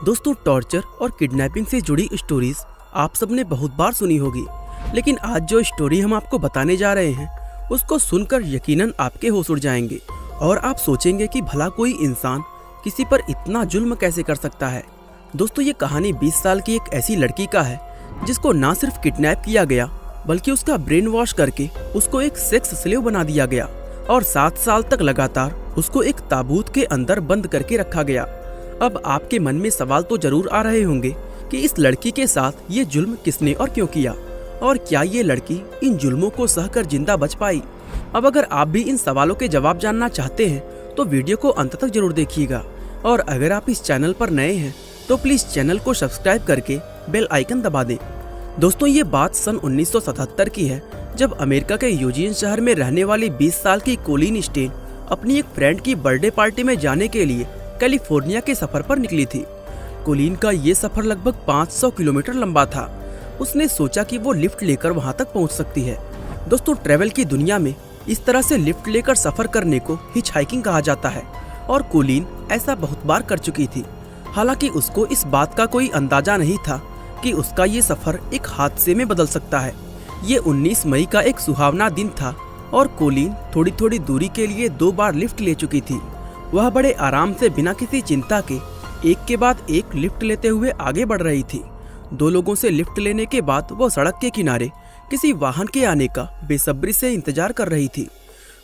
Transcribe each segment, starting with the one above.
दोस्तों, टॉर्चर और किडनैपिंग से जुड़ी स्टोरीज आप सबने बहुत बार सुनी होगी, लेकिन आज जो स्टोरी हम आपको बताने जा रहे हैं उसको सुनकर यकीनन आपके होश उड़ जाएंगे और आप सोचेंगे कि भला कोई इंसान किसी पर इतना जुल्म कैसे कर सकता है। दोस्तों, ये कहानी 20 साल की एक ऐसी लड़की का है जिसको ना सिर्फ किडनैप किया गया बल्कि उसका ब्रेन वॉश करके उसको एक सेक्स स्लेव बना दिया गया और 7 साल तक लगातार उसको एक ताबूत के अंदर बंद करके रखा गया। अब आपके मन में सवाल तो जरूर आ रहे होंगे कि इस लड़की के साथ ये जुल्म किसने और क्यों किया, और क्या ये लड़की इन जुल्मों को सहकर जिंदा बच पाई। अब अगर आप भी इन सवालों के जवाब जानना चाहते हैं तो वीडियो को अंत तक जरूर देखिएगा, और अगर आप इस चैनल पर नए हैं तो प्लीज चैनल को सब्सक्राइब करके बेल आइकन दबा दें। दोस्तों, ये बात सन 1977 की है, जब अमेरिका के यूजीन शहर में रहने वाली 20 साल की कोलिन स्टेन अपनी एक फ्रेंड की बर्थडे पार्टी में जाने के लिए कैलिफोर्निया के सफर पर निकली थी। कोलिन का ये सफर लगभग 500 किलोमीटर लंबा था। उसने सोचा कि वो लिफ्ट लेकर वहां तक पहुंच सकती है। दोस्तों, ट्रेवल की दुनिया में इस तरह से लिफ्ट लेकर सफर करने को हिचहाइकिंग कहा जाता है, और कोलिन ऐसा बहुत बार कर चुकी थी। हालांकि उसको इस बात का कोई अंदाजा नहीं था कि उसका ये सफर एक हादसे में बदल सकता है। ये 19 मई का एक सुहावना दिन था और कोलिन थोड़ी थोड़ी दूरी के लिए 2 बार लिफ्ट ले चुकी थी। वह बड़े आराम से बिना किसी चिंता के एक के बाद एक लिफ्ट लेते हुए आगे बढ़ रही थी। 2 लोगों से लिफ्ट लेने के बाद वो सड़क के किनारे किसी वाहन के आने का बेसब्री से इंतजार कर रही थी।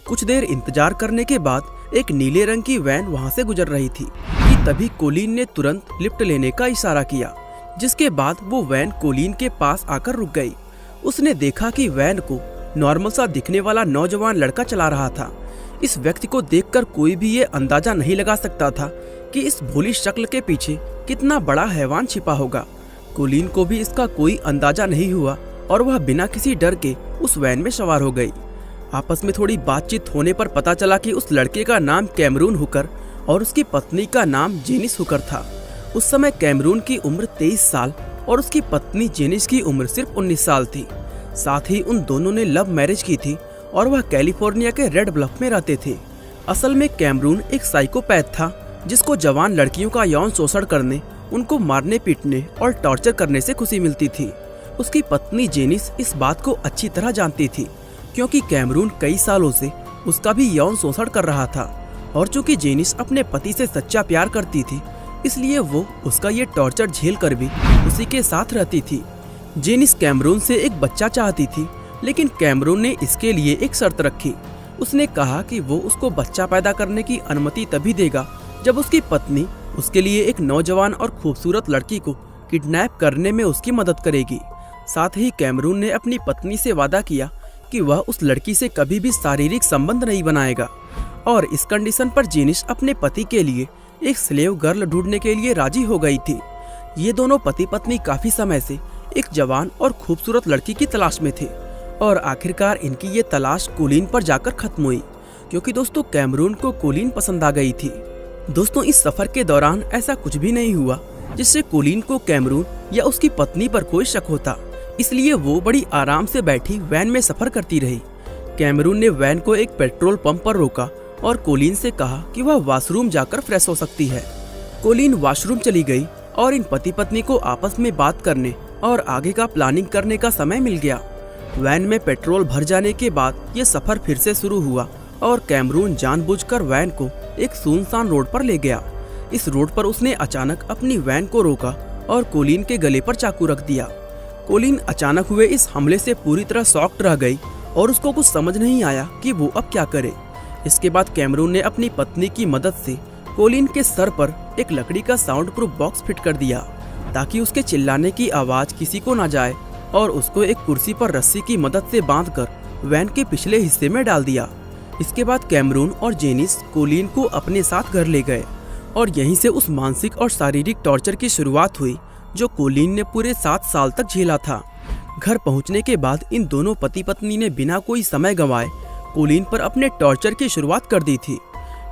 कुछ देर इंतजार करने के बाद एक नीले रंग की वैन वहां से गुजर रही थी कि तभी कोलिन ने तुरंत लिफ्ट लेने का इशारा किया, जिसके बाद वो वैन कोलिन के पास आकर रुक गई। उसने देखा कि वैन को नॉर्मल सा दिखने वाला नौजवान लड़का चला रहा था। इस व्यक्ति को देखकर कोई भी ये अंदाजा नहीं लगा सकता था कि इस भोली शक्ल के पीछे कितना बड़ा हैवान छिपा होगा। कोलिन को भी इसका कोई अंदाजा नहीं हुआ और वह बिना किसी डर के उस वैन में सवार हो गई। आपस में थोड़ी बातचीत होने पर पता चला कि उस लड़के का नाम कैमरून हुकर और उसकी पत्नी का नाम जेनिस हुकर था। उस समय कैमरून की उम्र 23 साल और उसकी पत्नी जेनिस की उम्र सिर्फ 19 साल थी। साथ ही उन दोनों ने लव मैरिज की थी और वह कैलिफोर्निया के रेड ब्लफ में रहते थे। असल में कैमरून एक साइकोपैथ था जिसको जवान लड़कियों का यौन शोषण करने, उनको मारने पीटने और टॉर्चर करने से खुशी मिलती थी। उसकी पत्नी जेनिस इस बात को अच्छी तरह जानती थी, क्योंकि कैमरून कई सालों से उसका भी यौन शोषण कर रहा था, और चूंकि जेनिस अपने पति से सच्चा प्यार करती थी इसलिए वो उसका ये टॉर्चर झेल कर भी उसी के साथ रहती थी। जेनिस कैमरून से एक बच्चा चाहती थी, लेकिन कैमरून ने इसके लिए एक शर्त रखी। उसने कहा कि वो उसको बच्चा पैदा करने की अनुमति तभी देगा जब उसकी पत्नी उसके लिए एक नौजवान और खूबसूरत लड़की को किडनैप करने में उसकी मदद करेगी। साथ ही कैमरून ने अपनी पत्नी से वादा किया कि वह उस लड़की से कभी भी शारीरिक संबंध नहीं बनाएगा, और इस कंडीशन पर जेनिस अपने पति के लिए एक स्लेव गर्ल ढूंढने के लिए राजी हो गई थी। ये दोनों पति पत्नी काफी समय से एक जवान और खूबसूरत लड़की की तलाश में थे, और आखिरकार इनकी ये तलाश कोलिन पर जाकर खत्म हुई, क्योंकि दोस्तों कैमरून को कोलिन पसंद आ गई थी। दोस्तों, इस सफर के दौरान ऐसा कुछ भी नहीं हुआ जिससे कोलिन को कैमरून या उसकी पत्नी पर कोई शक होता, इसलिए वो बड़ी आराम से बैठी वैन में सफर करती रही। कैमरून ने वैन को एक पेट्रोल पंप पर रोका और कोलिन से कहा कि वह वॉशरूम जाकर फ्रेश हो सकती है। कोलिन वॉशरूम चली गई और इन पति पत्नी को आपस में बात करने और आगे का प्लानिंग करने का समय मिल गया। वैन में पेट्रोल भर जाने के बाद ये सफर फिर से शुरू हुआ और कैमरून जानबूझकर वैन को एक सुनसान रोड पर ले गया। इस रोड पर उसने अचानक अपनी वैन को रोका और कोलिन के गले पर चाकू रख दिया। कोलिन अचानक हुए इस हमले से पूरी तरह शॉक्ड रह गई और उसको कुछ समझ नहीं आया कि वो अब क्या करे। इसके बाद कैमरून ने अपनी पत्नी की मदद से कोलिन के सर पर एक लकड़ी का साउंड प्रूफ बॉक्स फिट कर दिया, ताकि उसके चिल्लाने की आवाज किसी को ना जाए, और उसको एक कुर्सी पर रस्सी की मदद से बांधकर वैन के पिछले हिस्से में डाल दिया। इसके बाद कैमरून और जेनिस कोलिन को अपने साथ घर ले गए, और यहीं से उस मानसिक और शारीरिक टॉर्चर की शुरुआत हुई जो कोलिन ने पूरे 7 साल तक झेला था। घर पहुंचने के बाद इन दोनों पति पत्नी ने बिना कोई समय गंवाए कोलिन पर अपने टॉर्चर की शुरुआत कर दी थी।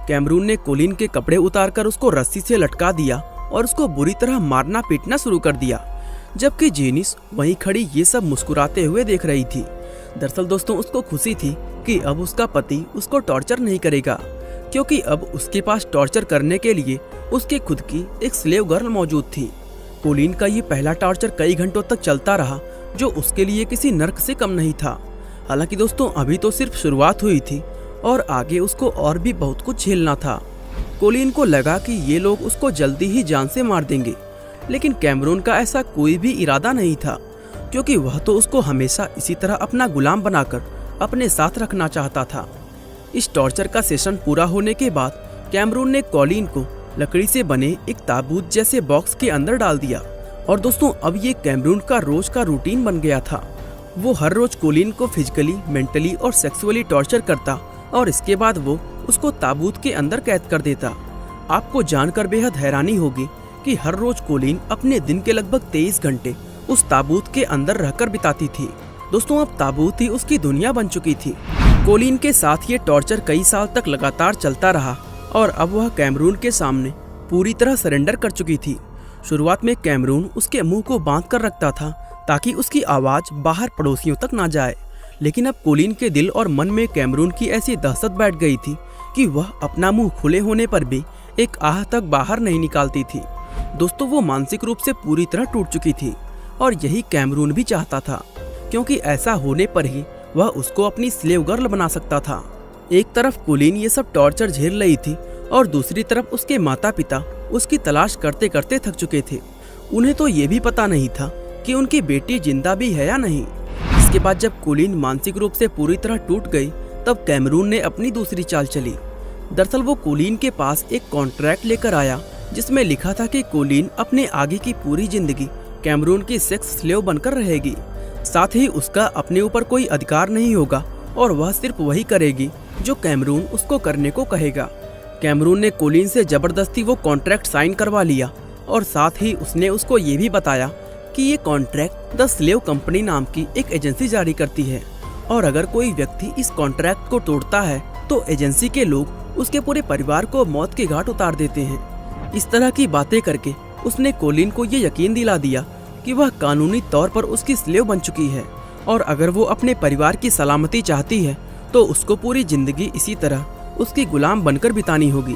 कैमरून ने कोलिन के कपड़े उतारकर उसको रस्सी से लटका दिया और उसको बुरी तरह मारना पीटना शुरू कर दिया, जबकि जेनिस वहीं खड़ी ये सब मुस्कुराते हुए देख रही थी। दरअसल दोस्तों, उसको खुशी थी कि अब उसका पति उसको टॉर्चर नहीं करेगा, क्योंकि अब उसके पास टॉर्चर करने के लिए उसके खुद की एक स्लेव गर्ल मौजूद थी। कोलिन का ये पहला टॉर्चर कई घंटों तक चलता रहा, जो उसके लिए किसी नर्क से कम नहीं था। हालांकि दोस्तों अभी तो सिर्फ शुरुआत हुई थी और आगे उसको और भी बहुत कुछ झेलना था। कोलिन को लगा कि ये लोग उसको जल्दी ही जान से मार देंगे, लेकिन कैमरून का ऐसा कोई भी इरादा नहीं था, क्योंकि वह तो उसको हमेशा इसी तरह अपना गुलाम बनाकर अपने साथ रखना चाहता था। इस टॉर्चर का सेशन पूरा होने के बाद कैमरून ने कोलिन को लकड़ी से बने एक ताबूत जैसे बॉक्स के अंदर डाल दिया। और दोस्तों अब ये कैमरून का रोज का रूटीन बन गया था। वो हर रोज कोलिन को फिजिकली, मेंटली और सेक्सुअली टॉर्चर करता और इसके बाद वो उसको ताबूत के अंदर कैद कर देता। आपको जानकर बेहद हैरानी होगी कि हर रोज कोलिन अपने दिन के लगभग 23 घंटे उस ताबूत के अंदर रहकर बिताती थी। दोस्तों अब ताबूत ही उसकी दुनिया बन चुकी थी। कोलिन के साथ ये टॉर्चर कई साल तक लगातार चलता रहा और अब वह कैमरून के सामने पूरी तरह सरेंडर कर चुकी थी। शुरुआत में कैमरून उसके मुंह को बांध कर रखता था ताकि उसकी आवाज बाहर पड़ोसियों तक ना जाए, लेकिन अब कोलिन के दिल और मन में कैमरून की ऐसी दहशत बैठ गई थी कि वह अपना मुंह खुले होने पर भी एक आह तक बाहर नहीं निकालती थी। दोस्तों वो मानसिक रूप से पूरी तरह टूट चुकी थी और यही कैमरून भी चाहता था, क्योंकि ऐसा होने पर ही वह उसको अपनी स्लेव गर्ल बना सकता था। एक तरफ कोलिन ये सब टॉर्चर झेल रही थी और दूसरी तरफ उसके माता पिता उसकी तलाश करते करते थक चुके थे। उन्हें तो ये भी पता नहीं था कि उनकी बेटी जिंदा भी है या नहीं। इसके बाद जब कोलिन मानसिक रूप से पूरी तरह टूट गई, तब कैमरून ने अपनी दूसरी चाल चली। दरअसल वो कोलिन के पास एक कॉन्ट्रैक्ट लेकर आया जिसमें लिखा था कि कोलिन अपने आगे की पूरी जिंदगी कैमरून की सेक्स स्लेव बनकर रहेगी। साथ ही उसका अपने ऊपर कोई अधिकार नहीं होगा और वह सिर्फ वही करेगी जो कैमरून उसको करने को कहेगा। कैमरून ने कोलिन से जबरदस्ती वो कॉन्ट्रैक्ट साइन करवा लिया और साथ ही उसने उसको ये भी बताया कि ये कॉन्ट्रैक्ट द स्लेव कंपनी नाम की एक एजेंसी जारी करती है और अगर कोई व्यक्ति इस कॉन्ट्रैक्ट को तोड़ता है तो एजेंसी के लोग उसके पूरे परिवार को मौत के घाट उतार देते हैं। इस तरह की बातें करके उसने कोलिन को ये यकीन दिला दिया कि वह कानूनी तौर पर उसकी स्लेव बन चुकी है और अगर वो अपने परिवार की सलामती चाहती है तो उसको पूरी जिंदगी इसी तरह उसकी गुलाम बनकर बितानी होगी।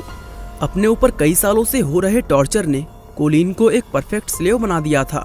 अपने ऊपर कई सालों से हो रहे टॉर्चर ने कोलिन को एक परफेक्ट स्लेव बना दिया था।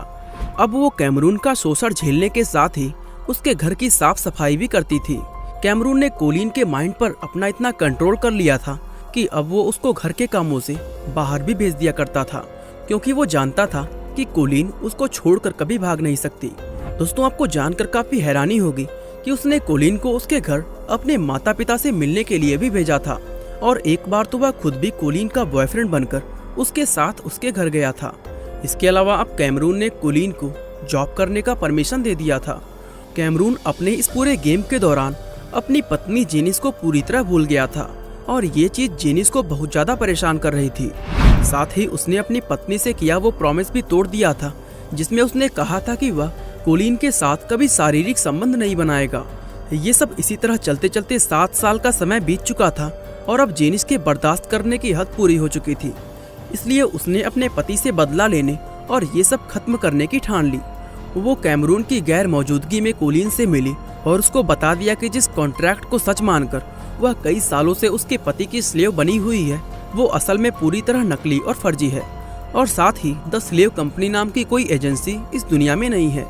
अब वो कैमरून का शोषण झेलने के साथ ही उसके घर की साफ सफाई भी करती थी। कैमरून ने कोलिन के माइंड पर अपना इतना कंट्रोल कर लिया था कि अब वो उसको घर के कामों से बाहर भी भेज दिया करता था, क्योंकि वो जानता था कि कोलिन उसको छोड़कर कभी भाग नहीं सकती। दोस्तों आपको जानकर काफी हैरानी होगी कि उसने कोलिन को उसके घर अपने माता पिता से मिलने के लिए भी भेजा था और एक बार तो वह खुद भी कोलिन का बॉयफ्रेंड बनकर उसके साथ उसके घर गया था। इसके अलावा अब कैमरून ने कोलिन को जॉब करने का परमिशन दे दिया था। कैमरून अपने इस पूरे गेम के दौरान अपनी पत्नी जेनिस को पूरी तरह भूल गया था और ये चीज जेनिस को बहुत ज्यादा परेशान कर रही थी। साथ ही उसने अपनी पत्नी से किया वो प्रॉमिस भी तोड़ दिया था जिसमें उसने कहा था कि वह कोलिन के साथ कभी शारीरिक संबंध नहीं बनाएगा। ये सब इसी तरह चलते चलते 7 साल का समय बीत चुका था और अब जेनिस के बर्दाश्त करने की हद पूरी हो चुकी थी। इसलिए उसने अपने पति से बदला लेने और ये सब खत्म करने की ठान ली। वो कैमरून की गैर मौजूदगी में कोलिन से मिली और उसको बता दिया कि जिस कॉन्ट्रैक्ट को सच मानकर वह कई सालों से उसके पति की स्लेव बनी हुई है, वो असल में पूरी तरह नकली और फर्जी है और साथ ही द स्लेव कंपनी नाम की कोई एजेंसी इस दुनिया में नहीं है।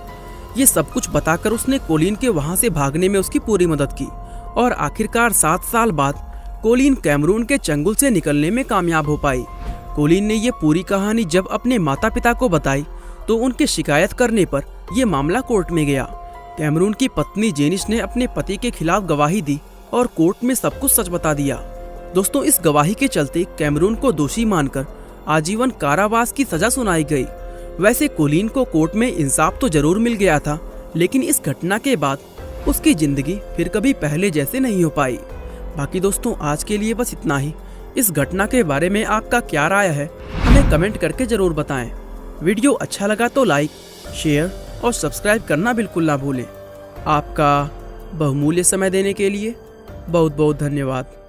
ये सब कुछ बताकर उसने कोलिन के वहां से भागने में उसकी पूरी मदद की और आखिरकार 7 साल बाद कोलिन कैमरून के चंगुल से निकलने में कामयाब हो पाई। कोलिन ने ये पूरी कहानी जब अपने माता पिता को बताई तो उनके शिकायत करने पर यह मामला कोर्ट में गया। कैमरून की पत्नी जेनिस ने अपने पति के खिलाफ गवाही दी और कोर्ट में सब कुछ सच बता दिया। दोस्तों इस गवाही के चलते कैमरून को दोषी मानकर आजीवन कारावास की सजा सुनाई गई। वैसे कोलिन को कोर्ट में इंसाफ तो जरूर मिल गया था, लेकिन इस घटना के बाद उसकी जिंदगी फिर कभी पहले जैसे नहीं हो पाई। बाकी दोस्तों आज के लिए बस इतना ही। इस घटना के बारे में आपका क्या राय है हमें कमेंट करके जरूर बताएं। वीडियो अच्छा लगा तो लाइक, शेयर और सब्सक्राइब करना बिल्कुल ना भूलें। आपका बहुमूल्य समय देने के लिए बहुत बहुत धन्यवाद।